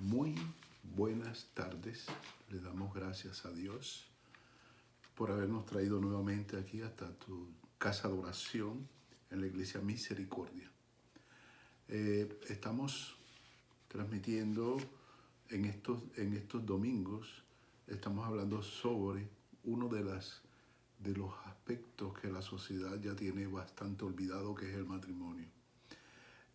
Muy buenas tardes. Le damos gracias a Dios por habernos traído nuevamente aquí hasta tu casa de oración en la Iglesia Misericordia. Estamos transmitiendo en estos domingos, estamos hablando sobre uno de los aspectos que la sociedad ya tiene bastante olvidado, que es el matrimonio.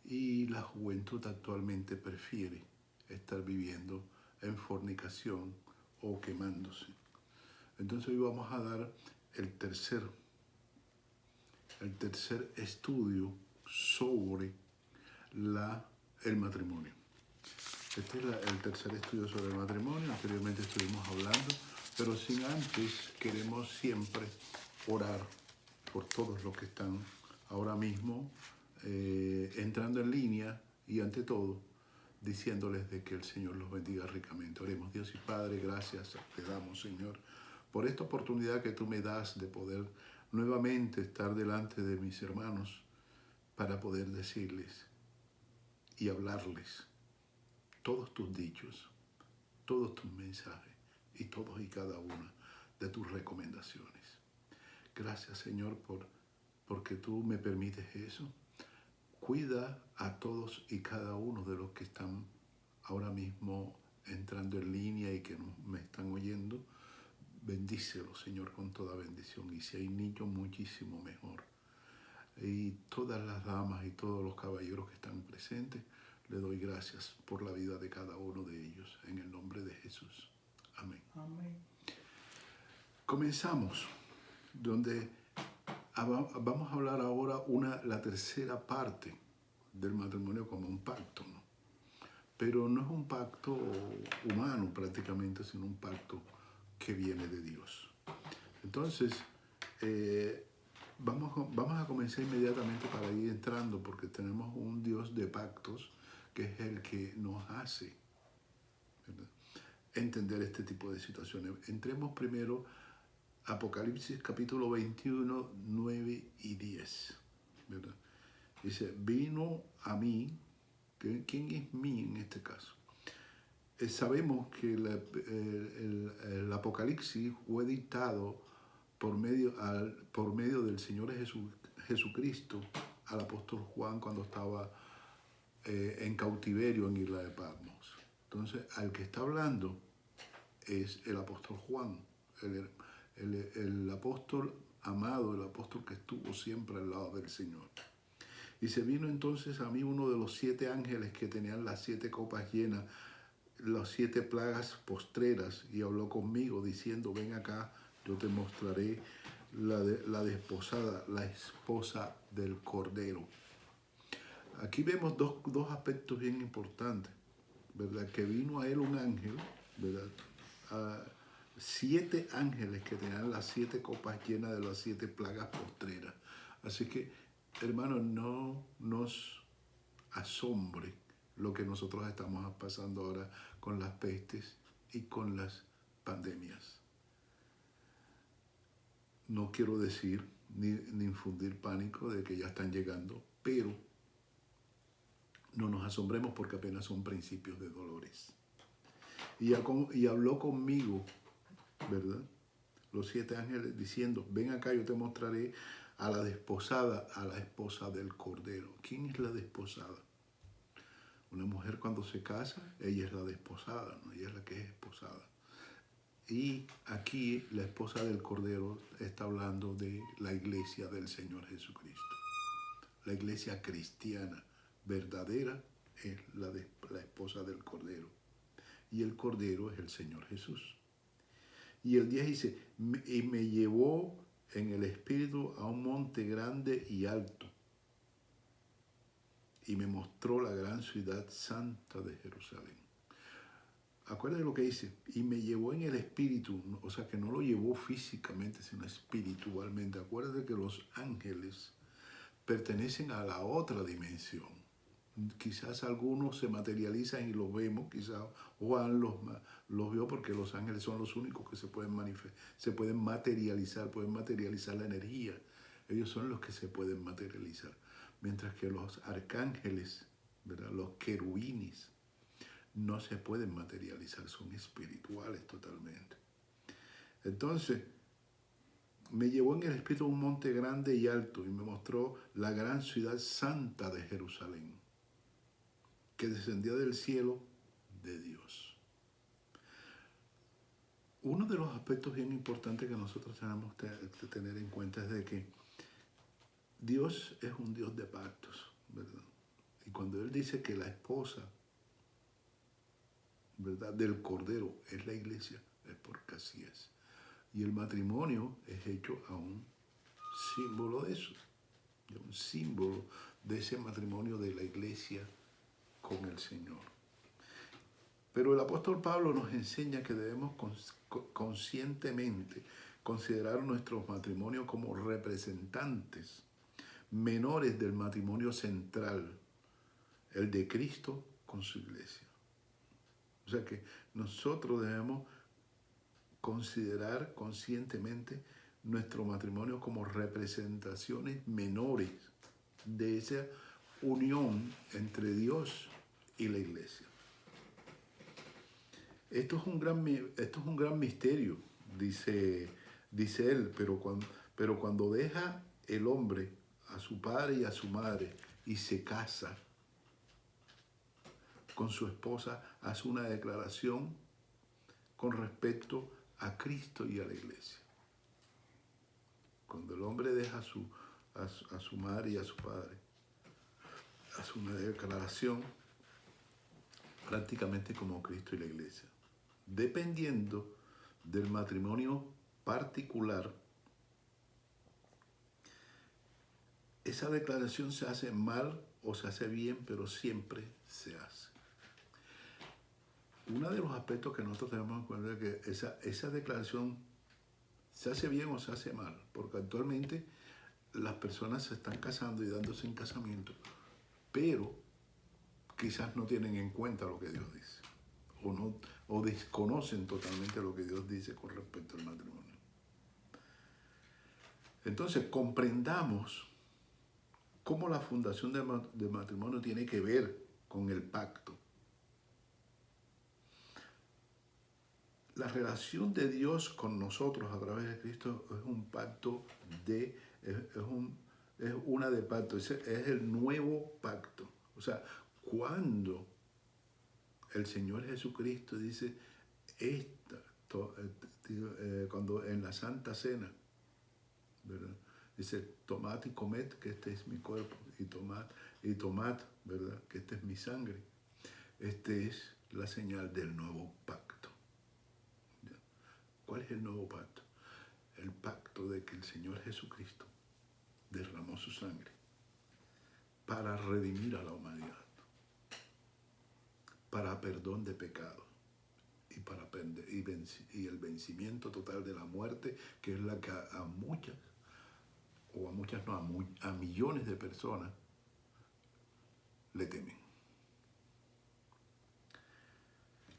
Y la juventud actualmente prefiere estar viviendo en fornicación o quemándose. Entonces hoy vamos a dar el tercer estudio sobre el matrimonio. Este es el tercer estudio sobre el matrimonio. Anteriormente estuvimos hablando, pero sin antes queremos siempre orar por todos los que están ahora mismo entrando en línea y ante todo diciéndoles de que el Señor los bendiga ricamente. Oremos. Dios y Padre, gracias te damos, Señor, por esta oportunidad que tú me das de poder nuevamente estar delante de mis hermanos para poder decirles y hablarles todos tus dichos, todos tus mensajes y todos y cada una de tus recomendaciones. Gracias, Señor, porque tú me permites eso. Cuida a todos y cada uno de los que están ahora mismo entrando en línea y que me están oyendo. Bendícelos, Señor, con toda bendición. Y si hay niños, muchísimo mejor. Y todas las damas y todos los caballeros que están presentes, le doy gracias por la vida de cada uno de ellos. En el nombre de Jesús. Amén. Amén. Comenzamos, donde vamos a hablar ahora la tercera parte del matrimonio como un pacto, ¿no? Pero no es un pacto humano prácticamente, sino un pacto que viene de Dios. Entonces, vamos a comenzar inmediatamente para ir entrando, porque tenemos un Dios de pactos que es el que nos hace, ¿verdad?, entender este tipo de situaciones. Entremos primero Apocalipsis capítulo 21, 9 y 10, ¿verdad? Dice, vino a mí. ¿Quién es mí en este caso? Sabemos que el Apocalipsis fue dictado por medio del Señor Jesucristo al apóstol Juan cuando estaba en cautiverio en Isla de Patmos. Entonces, al que está hablando es el apóstol Juan, el apóstol amado, el apóstol que estuvo siempre al lado del Señor. Y se vino entonces a mí uno de los 7 ángeles que tenían las 7 copas llenas, las 7 plagas postreras, y habló conmigo diciendo, ven acá, yo te mostraré la desposada, la esposa del Cordero. Aquí vemos dos aspectos bien importantes, ¿verdad? Que vino a él un ángel, ¿verdad? 7 ángeles que tenían las 7 copas llenas de las 7 plagas postreras. Así que, hermanos, no nos asombre lo que nosotros estamos pasando ahora con las pestes y con las pandemias. No quiero decir ni infundir pánico de que ya están llegando, pero no nos asombremos porque apenas son principios de dolores. Y habló conmigo, ¿verdad?, los 7 ángeles diciendo, ven acá, yo te mostraré a la desposada, a la esposa del Cordero. ¿Quién es la desposada? Una mujer cuando se casa, ella es la desposada, ¿no? Ella es la que es esposada. Y aquí la esposa del Cordero está hablando de la iglesia del Señor Jesucristo. La iglesia cristiana verdadera es la esposa del Cordero. Y el Cordero es el Señor Jesús. Y el 10 dice, y me llevó en el espíritu a un monte grande y alto, y me mostró la gran ciudad santa de Jerusalén. Acuérdate lo que dice, y me llevó en el espíritu, o sea que no lo llevó físicamente, sino espiritualmente. Acuérdate que los ángeles pertenecen a la otra dimensión. Quizás algunos se materializan y los vemos, quizás Juan los vio porque los ángeles son los únicos que se pueden materializar la energía. Ellos son los que se pueden materializar. Mientras que los arcángeles, ¿verdad?, los querubines, no se pueden materializar, son espirituales totalmente. Entonces, me llevó en el espíritu a un monte grande y alto y me mostró la gran ciudad santa de Jerusalén, que descendía del cielo de Dios. Uno de los aspectos bien importantes que nosotros tenemos que tener en cuenta es de que Dios es un Dios de pactos, ¿verdad? Y cuando Él dice que la esposa, ¿verdad?, del Cordero es la iglesia, es porque así es. Y el matrimonio es hecho a un símbolo de eso, de un símbolo de ese matrimonio de la iglesia con el Señor. Pero el apóstol Pablo nos enseña que debemos conscientemente considerar nuestros matrimonios como representantes menores del matrimonio central, el de Cristo con su iglesia. O sea que nosotros debemos considerar conscientemente nuestro matrimonio como representaciones menores de esa unión entre Dios y la iglesia. Esto es un gran misterio, dice él, pero cuando deja el hombre a su padre y a su madre y se casa con su esposa, hace una declaración con respecto a Cristo y a la iglesia. Cuando el hombre deja a su madre y a su padre, hace una declaración prácticamente como Cristo y la iglesia. Dependiendo del matrimonio particular, esa declaración se hace mal o se hace bien, pero siempre se hace. Uno de los aspectos que nosotros tenemos en cuenta es que esa declaración se hace bien o se hace mal, porque actualmente las personas se están casando y dándose en casamiento, pero quizás no tienen en cuenta lo que Dios dice, o desconocen totalmente lo que Dios dice con respecto al matrimonio. Entonces, comprendamos cómo la fundación del matrimonio tiene que ver con el pacto. La relación de Dios con nosotros a través de Cristo es un pacto es una de pacto, es el nuevo pacto. O sea, cuando el Señor Jesucristo dice cuando en la Santa Cena, ¿verdad?, dice, tomad y comed, que este es mi cuerpo, y tomad, ¿verdad?, que este es mi sangre. Este es la señal del nuevo pacto. ¿Ya? ¿Cuál es el nuevo pacto? El pacto de que el Señor Jesucristo derramó su sangre para redimir a la humanidad, para perdón de pecados y el vencimiento total de la muerte, que es la que a millones de personas le temen.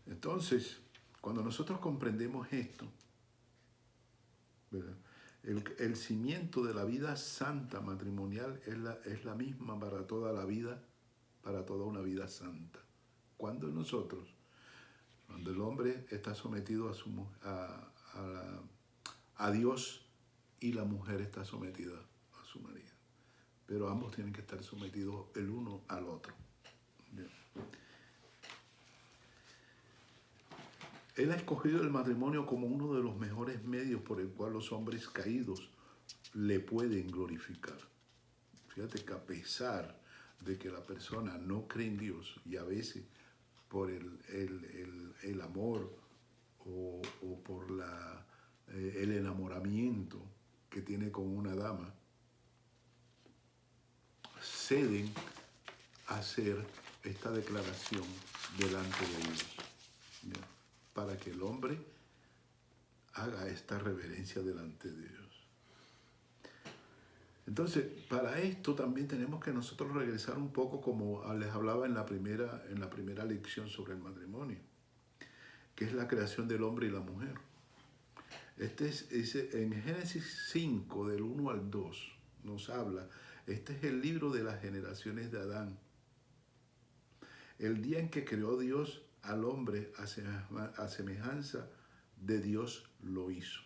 Entonces, cuando nosotros comprendemos esto, ¿verdad?, el cimiento de la vida santa matrimonial es la misma para toda la vida, para toda una vida santa. Cuando el hombre está sometido a Dios y la mujer está sometida a su marido. Pero ambos tienen que estar sometidos el uno al otro. Bien. Él ha escogido el matrimonio como uno de los mejores medios por el cual los hombres caídos le pueden glorificar. Fíjate que a pesar de que la persona no cree en Dios y a veces por el amor o por el enamoramiento que tiene con una dama, ceden a hacer esta declaración delante de Dios, ¿ya?, para que el hombre haga esta reverencia delante de Dios. Entonces, para esto también tenemos que nosotros regresar un poco, como les hablaba en la primera lección sobre el matrimonio, que es la creación del hombre y la mujer. En Génesis 5, del 1 al 2, nos habla, este es el libro de las generaciones de Adán. El día en que creó Dios al hombre a semejanza de Dios lo hizo.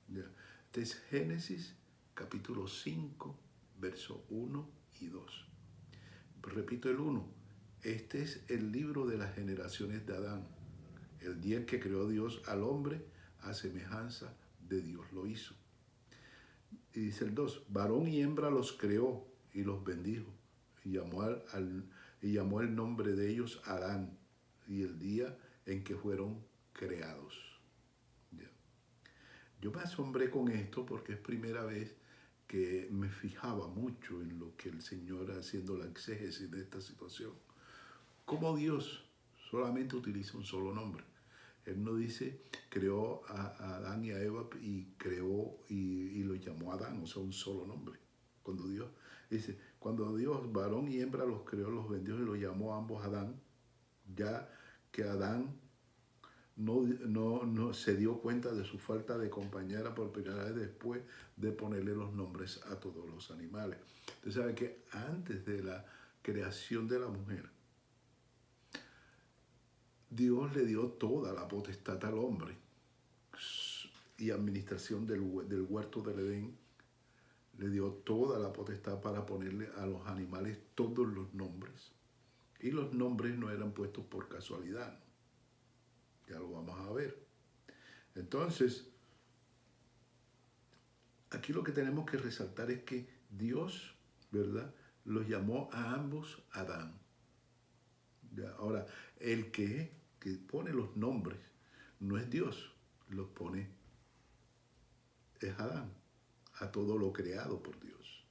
¿Ya? Este es Génesis capítulo 5, verso 1 y 2. Repito el 1. Este es el libro de las generaciones de Adán. El día en que creó Dios al hombre, a semejanza de Dios lo hizo. Y dice el 2, varón y hembra los creó y los bendijo. Y llamó el nombre de ellos Adán, y el día en que fueron creados. ¿Ya? Yo me asombré con esto porque es primera vez que me fijaba mucho en lo que el Señor, haciendo la exégesis de esta situación, cómo Dios solamente utiliza un solo nombre. Él no dice creó a Adán y a Eva y creó y lo llamó Adán, o sea, un solo nombre. Cuando Dios dice, cuando Dios varón y hembra los creó, los bendijo y los llamó a ambos Adán, ya que Adán no se dio cuenta de su falta de compañera por primera vez después de ponerle los nombres a todos los animales. Usted sabe que antes de la creación de la mujer, Dios le dio toda la potestad al hombre y administración del huerto del Edén. Le dio toda la potestad para ponerle a los animales todos los nombres. Y los nombres no eran puestos por casualidad, ¿no? Ya lo vamos a ver. Entonces, aquí lo que tenemos que resaltar es que Dios, ¿verdad?, los llamó a ambos Adán. ¿Ya? Ahora, el que pone los nombres no es Dios, los pone es Adán, a todo lo creado por Dios.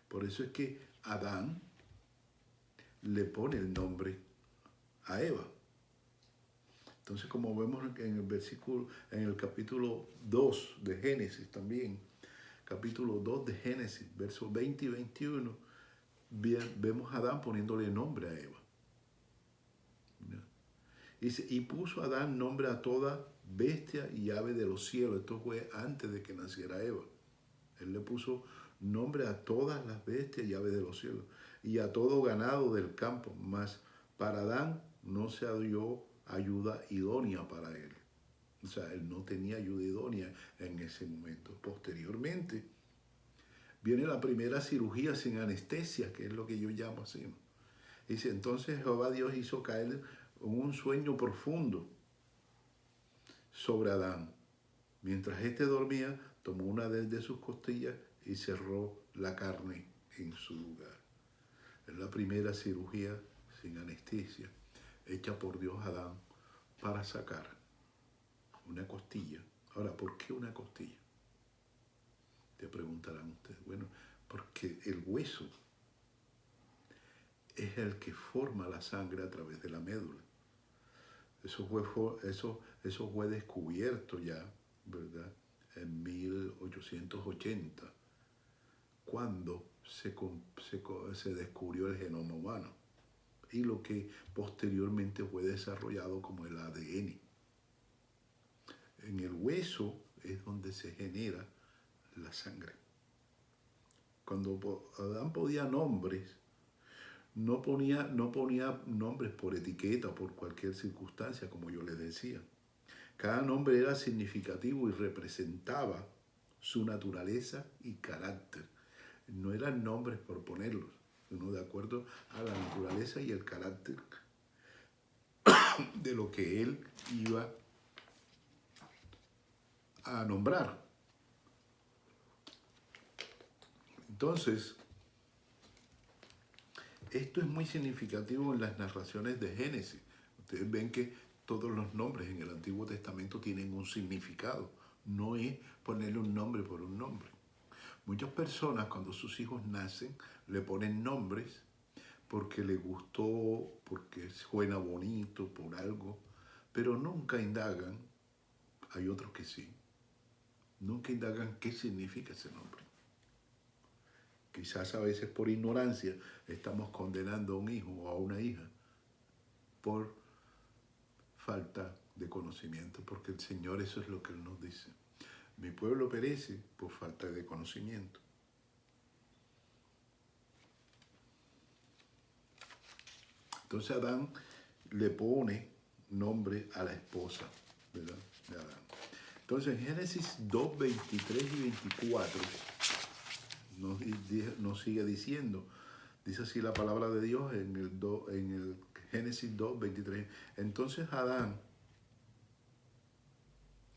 Por eso es que Adán le pone el nombre a Eva. Entonces, como vemos en el versículo, en el capítulo 2 de Génesis también, capítulo 2 de Génesis, versos 20 y 21, vemos a Adán poniéndole nombre a Eva. Dice, y puso Adán nombre a toda bestia y ave de los cielos. Esto fue antes de que naciera Eva. Él le puso nombre a todas las bestias y aves de los cielos y a todo ganado del campo. Mas para Adán no se halló ayuda idónea para él. O sea, él no tenía ayuda idónea en ese momento. Posteriormente, viene la primera cirugía sin anestesia, que es lo que yo llamo así, ¿no? Dice, entonces Jehová Dios hizo caer un sueño profundo sobre Adán. Mientras éste dormía, tomó una de sus costillas y cerró la carne en su lugar. Es la primera cirugía sin anestesia hecha por Dios a Adán para sacar una costilla. Ahora, ¿por qué una costilla? Te preguntarán ustedes. Bueno, porque el hueso es el que forma la sangre a través de la médula. Eso fue descubierto ya, ¿verdad?, en 1880, cuando se descubrió el genoma humano y lo que posteriormente fue desarrollado como el ADN. En el hueso es donde se genera la sangre. Cuando Adán ponía nombres, no ponía nombres por etiqueta o por cualquier circunstancia, como yo les decía. Cada nombre era significativo y representaba su naturaleza y carácter. No eran nombres por ponerlos, sino de acuerdo a la naturaleza y el carácter de lo que él iba a nombrar. Entonces, esto es muy significativo en las narraciones de Génesis. Ustedes ven que todos los nombres en el Antiguo Testamento tienen un significado. No es ponerle un nombre por un nombre. Muchas personas, cuando sus hijos nacen, le ponen nombres porque le gustó, porque suena bonito, por algo, pero nunca indagan, hay otros que sí, nunca indagan qué significa ese nombre. Quizás a veces por ignorancia estamos condenando a un hijo o a una hija por falta de conocimiento, porque el Señor eso es lo que Él nos dice. Mi pueblo perece por falta de conocimiento. Entonces Adán le pone nombre a la esposa, ¿verdad?, de Adán. Entonces, en Génesis 2, 23 y 24 nos sigue diciendo, dice así la palabra de Dios en el Génesis 2, 23. Entonces Adán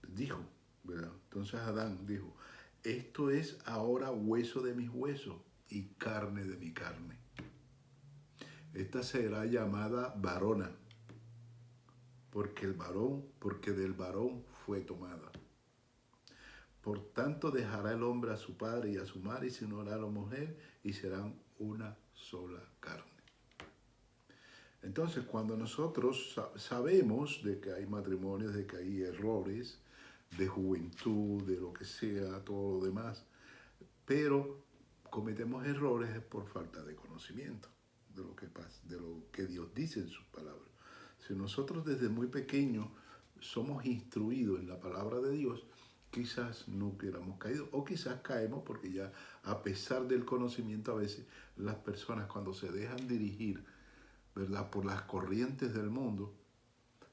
dijo, ¿verdad? Entonces Adán dijo, esto es ahora hueso de mis huesos y carne de mi carne. Esta será llamada varona, porque del varón fue tomada. Por tanto dejará el hombre a su padre y a su madre y se unirá a la mujer y serán una sola carne. Entonces, cuando nosotros sabemos de que hay matrimonios, de que hay errores de juventud, de lo que sea, todo lo demás, pero cometemos errores por falta de conocimiento de lo que pasa, de lo que Dios dice en sus palabras. Si nosotros desde muy pequeños somos instruidos en la palabra de Dios, quizás no hubiéramos caído, o quizás caemos porque ya a pesar del conocimiento a veces las personas cuando se dejan dirigir, ¿verdad?, por las corrientes del mundo,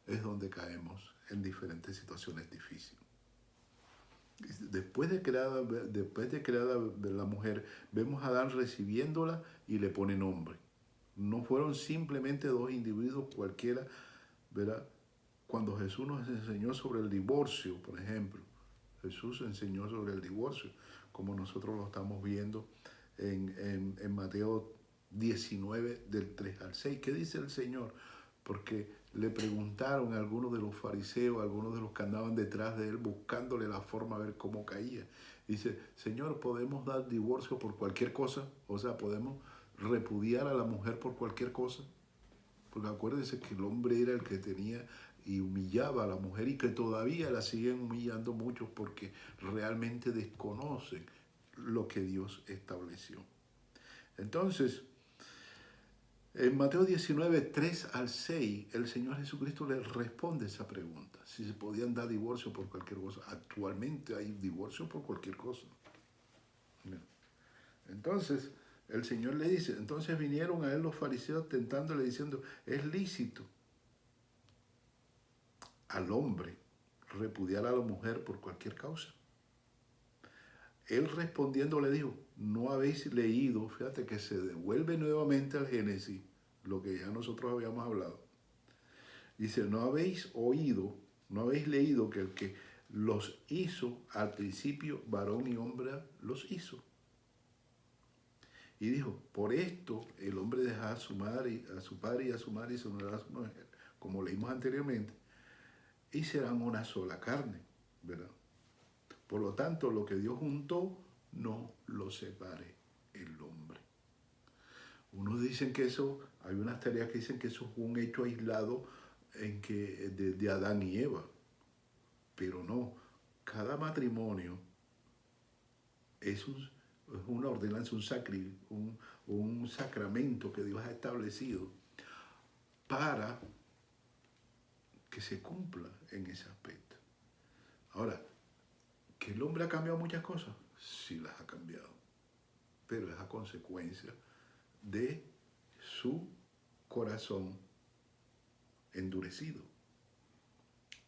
es donde caemos en diferentes situaciones difíciles. Después de creada la mujer, vemos a Adán recibiéndola y le pone nombre. No fueron simplemente dos individuos cualquiera, ¿verdad? Cuando Jesús nos enseñó sobre el divorcio, por ejemplo, Jesús enseñó sobre el divorcio, como nosotros lo estamos viendo en Mateo 19, del 3 al 6. ¿Qué dice el Señor? Porque le preguntaron a algunos de los fariseos, a algunos de los que andaban detrás de él, buscándole la forma a ver cómo caía. Dice, Señor, ¿podemos dar divorcio por cualquier cosa? O sea, ¿podemos repudiar a la mujer por cualquier cosa? Porque acuérdense que el hombre era el que tenía y humillaba a la mujer y que todavía la siguen humillando muchos porque realmente desconocen lo que Dios estableció. Entonces, en Mateo 19, 3 al 6, el Señor Jesucristo le responde esa pregunta, si se podían dar divorcio por cualquier cosa. Actualmente hay divorcio por cualquier cosa. Entonces, el Señor le dice, entonces vinieron a él los fariseos tentándole diciendo, ¿es lícito al hombre repudiar a la mujer por cualquier causa? Él respondiendo le dijo, ¿no habéis leído? Fíjate que se devuelve nuevamente al Génesis, lo que ya nosotros habíamos hablado. Dice, ¿no habéis oído, no habéis leído que el que los hizo al principio, varón y hombre, los hizo? Y dijo, por esto el hombre dejará a su madre, a su padre y a su madre y se unirá a su mujer, como leímos anteriormente, y serán una sola carne, ¿verdad? Por lo tanto, lo que Dios juntó, no lo separe el hombre. Unos dicen que eso, hay unas teorías que dicen que eso fue un hecho aislado de Adán y Eva, pero no, cada matrimonio es una ordenanza, un sacramento que Dios ha establecido para que se cumpla en ese aspecto. Ahora, ¿que el hombre ha cambiado muchas cosas? Sí las ha cambiado, pero es a consecuencia de su corazón endurecido.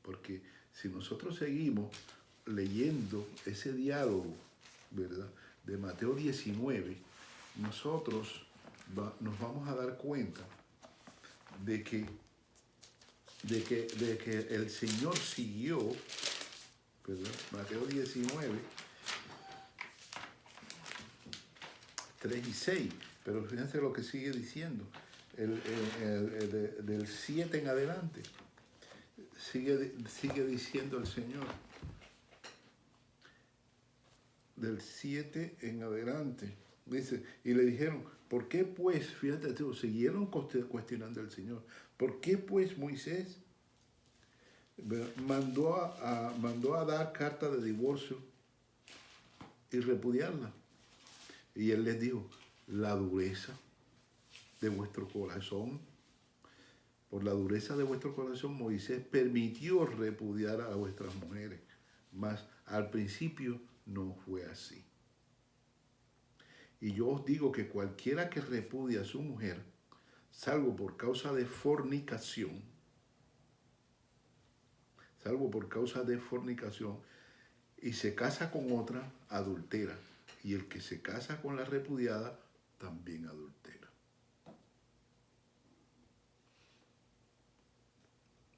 Porque si nosotros seguimos leyendo ese diálogo, ¿verdad?, de Mateo 19, nosotros nos vamos a dar cuenta de que el Señor siguió, ¿verdad? Mateo 19, 3 y 6, pero fíjense lo que sigue diciendo, del 7 en adelante, sigue diciendo el Señor, del 7 en adelante, dice, y le dijeron, ¿por qué pues, fíjate tú, siguieron cuestionando al Señor, ¿por qué pues Moisés mandó a dar carta de divorcio y repudiarla? Y él les dijo, la dureza de vuestro corazón, por la dureza de vuestro corazón, Moisés permitió repudiar a vuestras mujeres, mas al principio no fue así. Y yo os digo que cualquiera que repudia a su mujer, salvo por causa de fornicación, y se casa con otra, adultera. Y el que se casa con la repudiada, también adultera.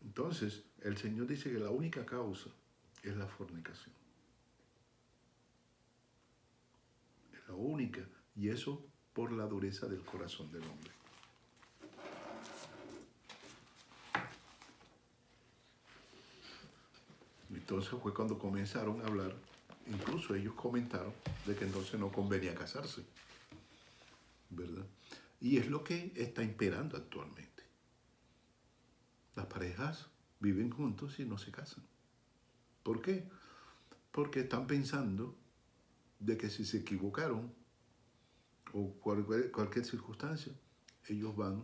Entonces, el Señor dice que la única causa es la fornicación. Es la única. Y eso por la dureza del corazón del hombre. Entonces fue cuando comenzaron a hablar, incluso ellos comentaron de que entonces no convenía casarse, ¿verdad? Y es lo que está imperando actualmente. Las parejas viven juntos y no se casan. ¿Por qué? Porque están pensando de que si se equivocaron o cualquier circunstancia, ellos van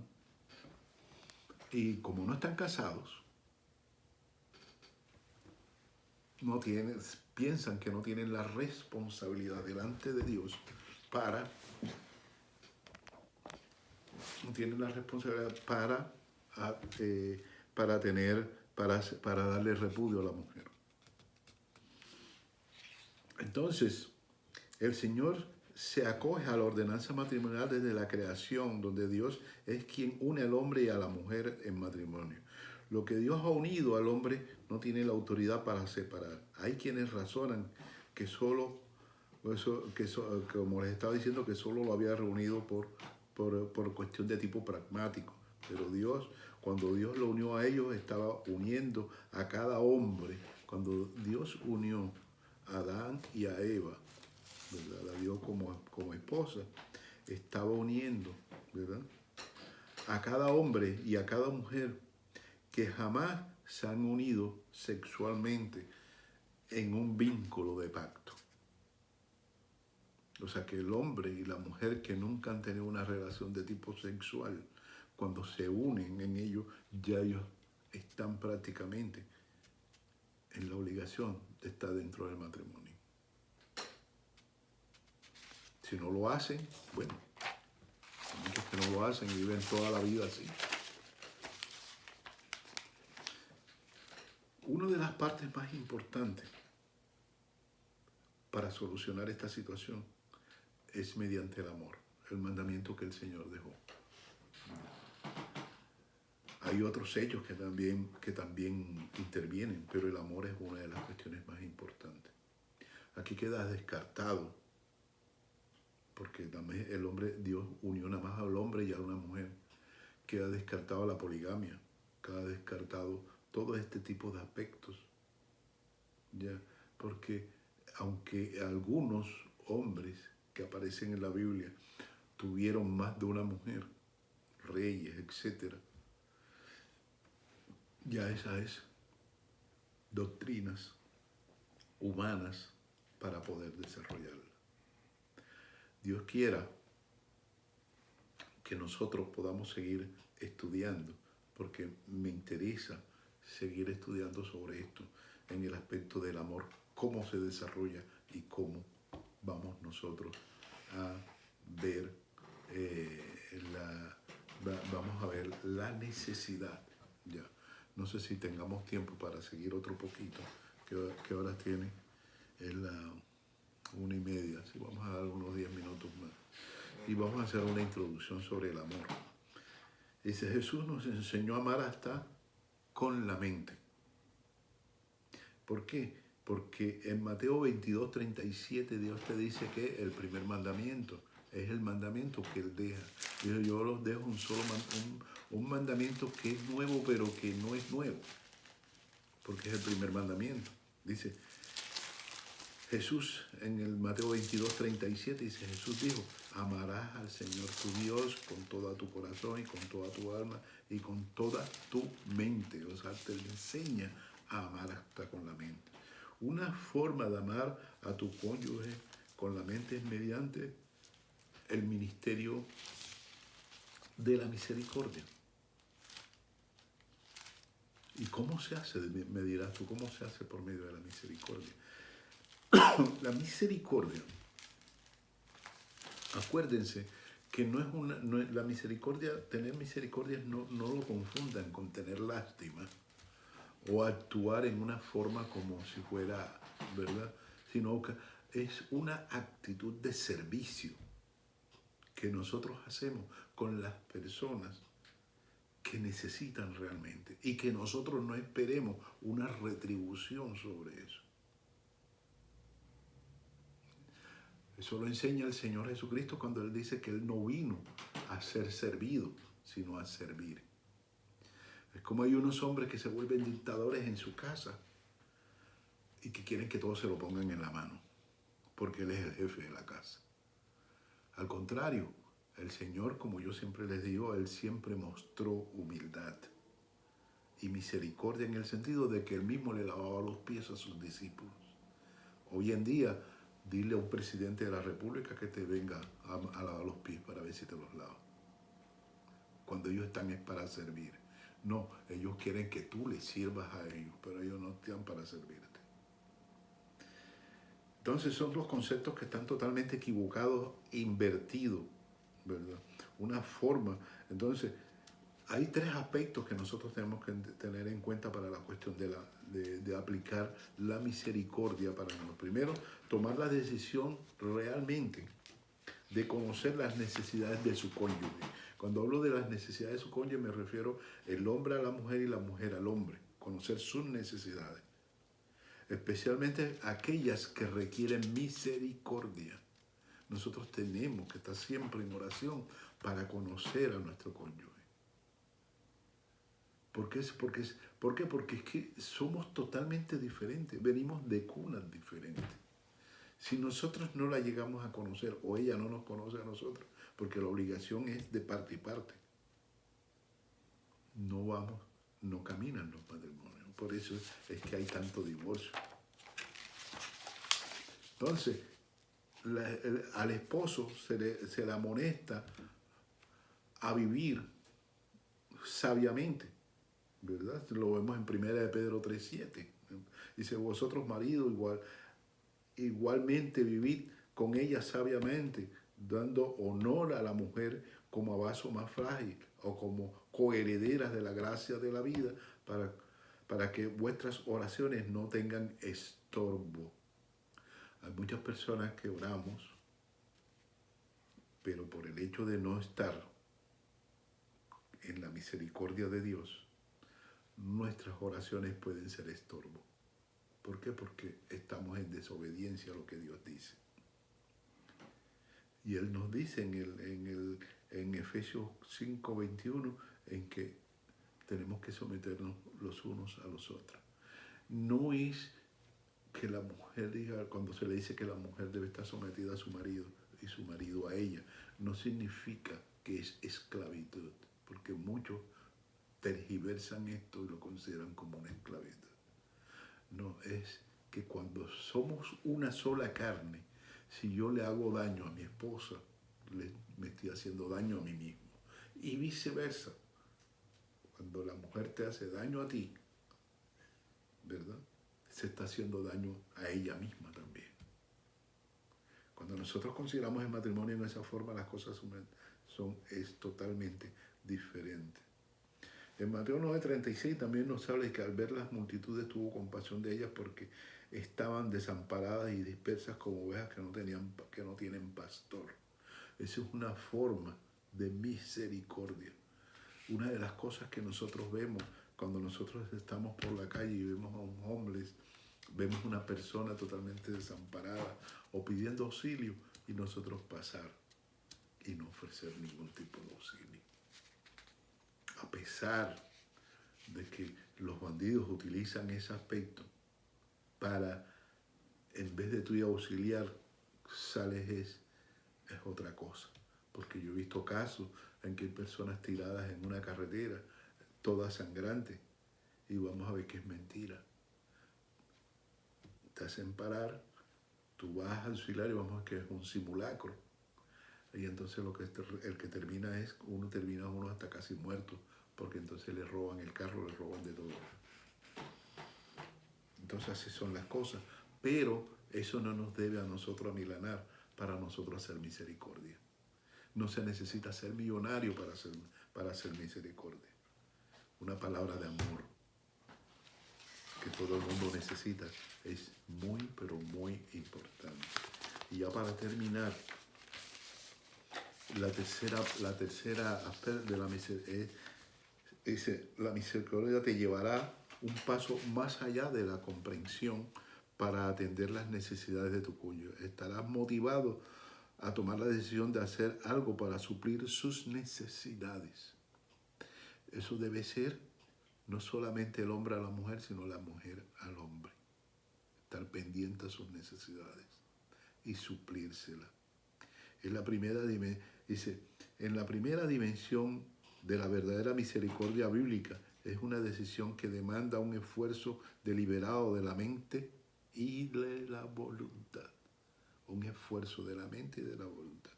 y como no están casados, piensan que no tienen la responsabilidad delante de Dios para darle repudio a la mujer. Entonces, el Señor se acoge a la ordenanza matrimonial desde la creación, donde Dios es quien une al hombre y a la mujer en matrimonio. Lo que Dios ha unido al hombre no tiene la autoridad para separar. Hay quienes razonan que como les estaba diciendo, que solo lo había reunido por cuestión de tipo pragmático. Pero Dios, cuando Dios lo unió a ellos, estaba uniendo a cada hombre. Cuando Dios unió a Adán y a Eva, ¿verdad? La dio como esposa, estaba uniendo, ¿verdad?, a cada hombre y a cada mujer que jamás se han unido sexualmente en un vínculo de pacto. O sea que el hombre y la mujer que nunca han tenido una relación de tipo sexual, cuando se unen en ello, ya ellos están prácticamente en la obligación de estar dentro del matrimonio. Si no lo hacen, bueno, hay muchos que no lo hacen y viven toda la vida así. Una de las partes más importantes para solucionar esta situación es mediante el amor, el mandamiento que el Señor dejó. Hay otros hechos que también intervienen, pero el amor es una de las cuestiones más importantes. Aquí queda descartado, porque también Dios unió nada más al hombre y a una mujer, queda descartado la poligamia, queda descartado todo este tipo de aspectos, ¿ya? Porque aunque algunos hombres que aparecen en la Biblia tuvieron más de una mujer, reyes, etc., ya esas doctrinas humanas para poder desarrollarla. Dios quiera que nosotros podamos seguir estudiando, porque me interesa seguir estudiando sobre esto en el aspecto del amor, cómo se desarrolla y cómo vamos nosotros a ver vamos a ver la necesidad. Ya, no sé si tengamos tiempo para seguir otro poquito. ¿Qué horas tiene? Es la 1:30, si vamos a dar unos 10 minutos más. Y vamos a hacer una introducción sobre el amor. Dice, Jesús nos enseñó a amar hasta con la mente. ¿Por qué? Porque en Mateo 22:37 Dios te dice que el primer mandamiento es el mandamiento que Él deja. Dice, yo los dejo un mandamiento que es nuevo, pero que no es nuevo, porque es el primer mandamiento. Dice Jesús en el Mateo 22:37, dice, Jesús dijo, amarás al Señor tu Dios con todo tu corazón y con toda tu alma y con toda tu mente. O sea, te enseña a amar hasta con la mente. Una forma de amar a tu cónyuge con la mente es mediante el ministerio de la misericordia. ¿Y cómo se hace? Me dirás tú, ¿cómo se hace por medio de la misericordia? La misericordia, acuérdense que que no es una, la misericordia, tener misericordia no lo confundan con tener lástima o actuar en una forma como si fuera, ¿verdad? Sino que es una actitud de servicio que nosotros hacemos con las personas que necesitan realmente y que nosotros no esperemos una retribución sobre eso. Eso lo enseña el Señor Jesucristo cuando Él dice que Él no vino a ser servido, sino a servir. Es como hay unos hombres que se vuelven dictadores en su casa y que quieren que todos se lo pongan en la mano, porque Él es el jefe de la casa. Al contrario, el Señor, como yo siempre les digo, Él siempre mostró humildad y misericordia en el sentido de que Él mismo le lavaba los pies a sus discípulos. Hoy en día, dile a un presidente de la República que te venga a lavar los pies para ver si te los lava. Cuando ellos están es para servir. No, ellos quieren que tú les sirvas a ellos, pero ellos no están para servirte. Entonces son dos conceptos que están totalmente equivocados, invertidos, ¿verdad? Una forma. Entonces, hay tres aspectos que nosotros tenemos que tener en cuenta para la cuestión de aplicar la misericordia para nosotros. Primero, tomar la decisión realmente de conocer las necesidades de su cónyuge. Cuando hablo de las necesidades de su cónyuge me refiero el hombre a la mujer y la mujer al hombre. Conocer sus necesidades. Especialmente aquellas que requieren misericordia. Nosotros tenemos que estar siempre en oración para conocer a nuestro cónyuge. ¿Por qué? Porque es que somos totalmente diferentes, venimos de cunas diferentes. Si nosotros no la llegamos a conocer o ella no nos conoce a nosotros, porque la obligación es de parte y parte, no caminan los matrimonios. Por eso es que hay tanto divorcio. Entonces, al esposo se le amonesta a vivir sabiamente, ¿verdad? Lo vemos en 1 de Pedro 3:7. Dice, vosotros maridos igualmente vivid con ella sabiamente, dando honor a la mujer como a vaso más frágil o como coherederas de la gracia de la vida para que vuestras oraciones no tengan estorbo. Hay muchas personas que oramos, pero por el hecho de no estar en la misericordia de Dios, nuestras oraciones pueden ser estorbo. ¿Por qué? Porque estamos en desobediencia a lo que Dios dice. Y Él nos dice en Efesios 5:21 en que tenemos que someternos los unos a los otros. No es que la mujer diga, cuando se le dice que la mujer debe estar sometida a su marido y su marido a ella, no significa que es esclavitud, porque muchos tergiversan esto y lo consideran como una esclavitud. No, es que cuando somos una sola carne, si yo le hago daño a mi esposa, me estoy haciendo daño a mí mismo. Y viceversa, cuando la mujer te hace daño a ti, ¿verdad? Se está haciendo daño a ella misma también. Cuando nosotros consideramos el matrimonio en esa forma, las cosas es totalmente diferente. En Mateo 9:36 también nos habla de que al ver las multitudes tuvo compasión de ellas porque estaban desamparadas y dispersas como ovejas que no tienen pastor. Esa es una forma de misericordia. Una de las cosas que nosotros vemos cuando nosotros estamos por la calle y vemos a un homeless, vemos una persona totalmente desamparada o pidiendo auxilio y nosotros pasar y no ofrecer ningún tipo de auxilio. A pesar de que los bandidos utilizan ese aspecto para, en vez de tú ir a auxiliar, sales es otra cosa. Porque yo he visto casos en que hay personas tiradas en una carretera, todas sangrantes, y vamos a ver que es mentira. Te hacen parar, tú vas a auxiliar y vamos a ver que es un simulacro. Y entonces el que termina uno hasta casi muerto, porque entonces le roban el carro, le roban de todo. Entonces así son las cosas. Pero eso no nos debe a nosotros amilanar para nosotros hacer misericordia. No se necesita ser millonario para hacer misericordia. Una palabra de amor que todo el mundo necesita es muy, pero muy importante. Y ya para terminar, la tercera aspecto de la misericordia dice, la misericordia te llevará un paso más allá de la comprensión para atender las necesidades de tu cónyuge. Estarás motivado a tomar la decisión de hacer algo para suplir sus necesidades. Eso debe ser no solamente el hombre a la mujer, sino la mujer al hombre. Estar pendiente a sus necesidades y suplírselas. En la primera dimensión de la verdadera misericordia bíblica es una decisión que demanda un esfuerzo deliberado de la mente y de la voluntad. Un esfuerzo de la mente y de la voluntad.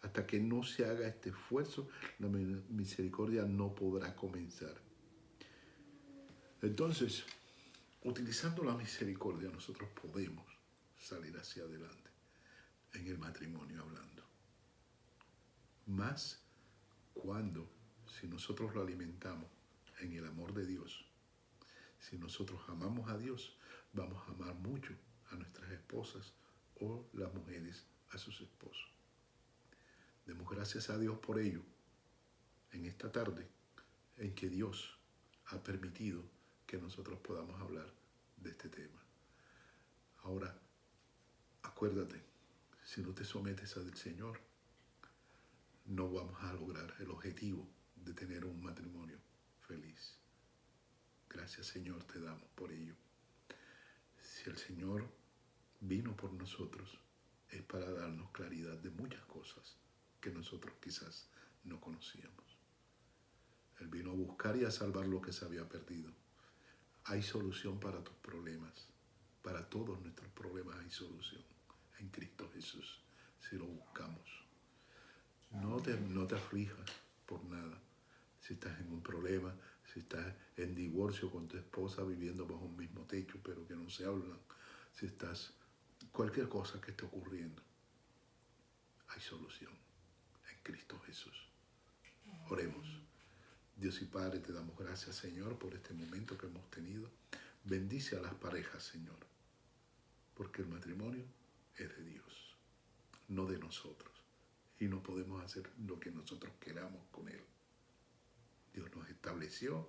Hasta que no se haga este esfuerzo, la misericordia no podrá comenzar. Entonces, utilizando la misericordia, nosotros podemos salir hacia adelante en el matrimonio hablando. Más cuando, si nosotros lo alimentamos en el amor de Dios, si nosotros amamos a Dios, vamos a amar mucho a nuestras esposas o las mujeres a sus esposos. Demos gracias a Dios por ello en esta tarde en que Dios ha permitido que nosotros podamos hablar de este tema. Ahora, acuérdate, si no te sometes al Señor, no vamos a lograr el objetivo de tener un matrimonio feliz. Gracias, Señor, te damos por ello. Si el Señor vino por nosotros, es para darnos claridad de muchas cosas que nosotros quizás no conocíamos. Él vino a buscar y a salvar lo que se había perdido. Hay solución para tus problemas. Para todos nuestros problemas hay solución. En Cristo Jesús, si lo buscamos. No te aflijas por nada. Si estás en un problema, si estás en divorcio con tu esposa, viviendo bajo un mismo techo, pero que no se hablan. Si estás, cualquier cosa que esté ocurriendo, hay solución en Cristo Jesús. Oremos. Dios y Padre, te damos gracias, Señor, por este momento que hemos tenido. Bendice a las parejas, Señor, porque el matrimonio es de Dios, no de nosotros. Y no podemos hacer lo que nosotros queramos con Él. Dios nos estableció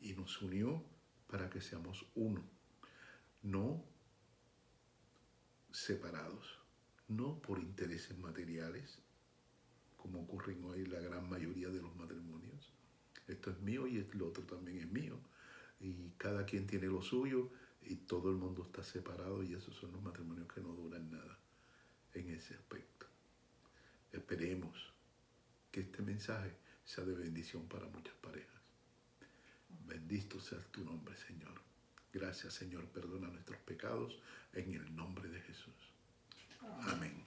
y nos unió para que seamos uno, no separados, no por intereses materiales, como ocurren hoy la gran mayoría de los matrimonios. Esto es mío y lo otro también es mío. Y cada quien tiene lo suyo y todo el mundo está separado y esos son los matrimonios que no duran nada en ese aspecto. Esperemos que este mensaje sea de bendición para muchas parejas. Bendito sea tu nombre, Señor. Gracias, Señor. Perdona nuestros pecados en el nombre de Jesús. Amén.